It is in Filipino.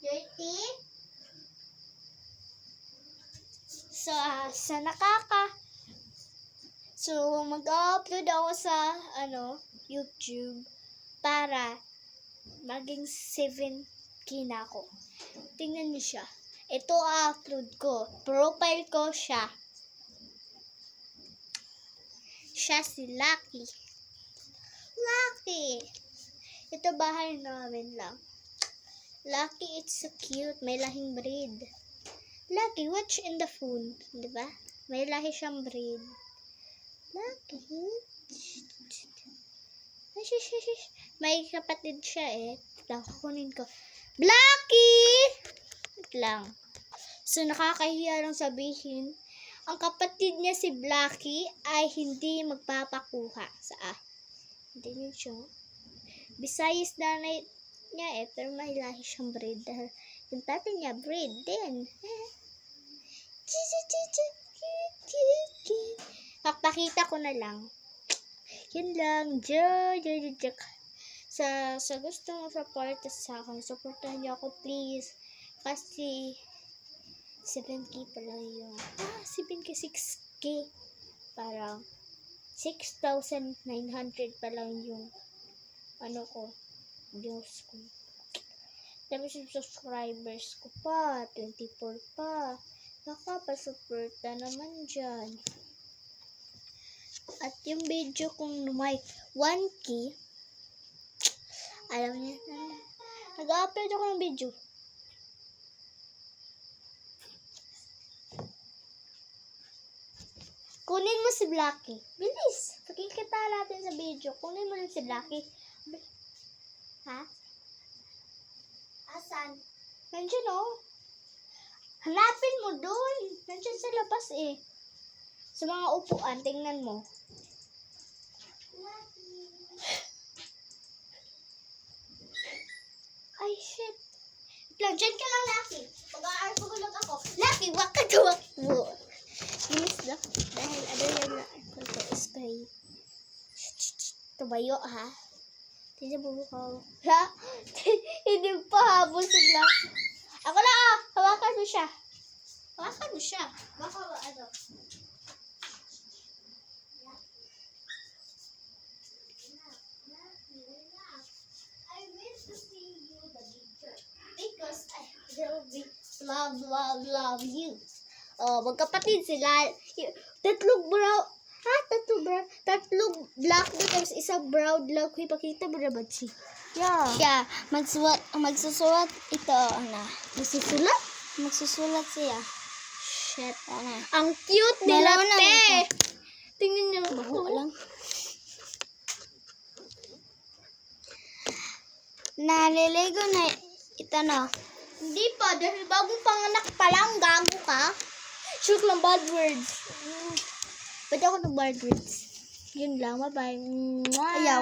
Dirty? So, mag-upload ako sa, YouTube para maging 7K na ako. Tingnan niyo siya. Ito upload ko. Profile ko siya. Siya si Lucky. Lucky! Ito bahay namin lang. Lucky, it's so cute. May lahing breed. Lucky, watch in the phone. Diba? May lahi siyang breed. Lucky. May kapatid siya eh. Lang, kukunin ko. Lucky! Wait lang. So, nakakahiya lang sabihin, ang kapatid niya si Blacky ay hindi magpapakuha sa Hindi niyo siya. Bisayas nanay niya eh, pero may lahi siyang breed. Yung tatay niya, breed din. Pakita ko na lang. Yun lang. Sa gusto mo support sa akin, supportan niyo ako please. Kasi 7K pala yung 7K, 6K. Parang 6,900 pa lang yung views ko. Tapos yung subscribers ko pa, 24 pa. Nakapasuporta naman dyan. At yung video kong may 1K, alam niya, nag-upload ako ng video. Kunin mo si Blacky. Bilis! Pakikita natin sa video. Kunin mo lang si Blacky. Ha? Asan? Nandiyan oh. Hanapin mo doon. Nandiyan sa labas eh. Sa mga upuan, tingnan mo. Ay, shit. Diyan ka lang, Lucky. Pag-aarpagulog ako. Lucky, wag ka tuwakbo. Bilis na. Dahil yan na. Ito, spray. Tumayo, ha? Hindi mo ko. Ha? Hindi pa habol si Blacky. Ako na, hawakan mo siya. Hawakan mo siya. Baka I wish to see you the picture. Because I will be love you. Oh, magkapatid sila. Tatlong black na tapos isang brown lang. Ipakita mo naman siya. Yeah. Magsusulat ito, Magsusulat siya. Shit, Ang cute nila, te. Tingnan niyo. Baho lang. Naliligo na ito, no? Hindi pa. Dahil bagong panganak pa lang. Gago ka. Shoot lang bad words. Ba't ako ng bad words? Yun lang. Bye-bye. Ayaw.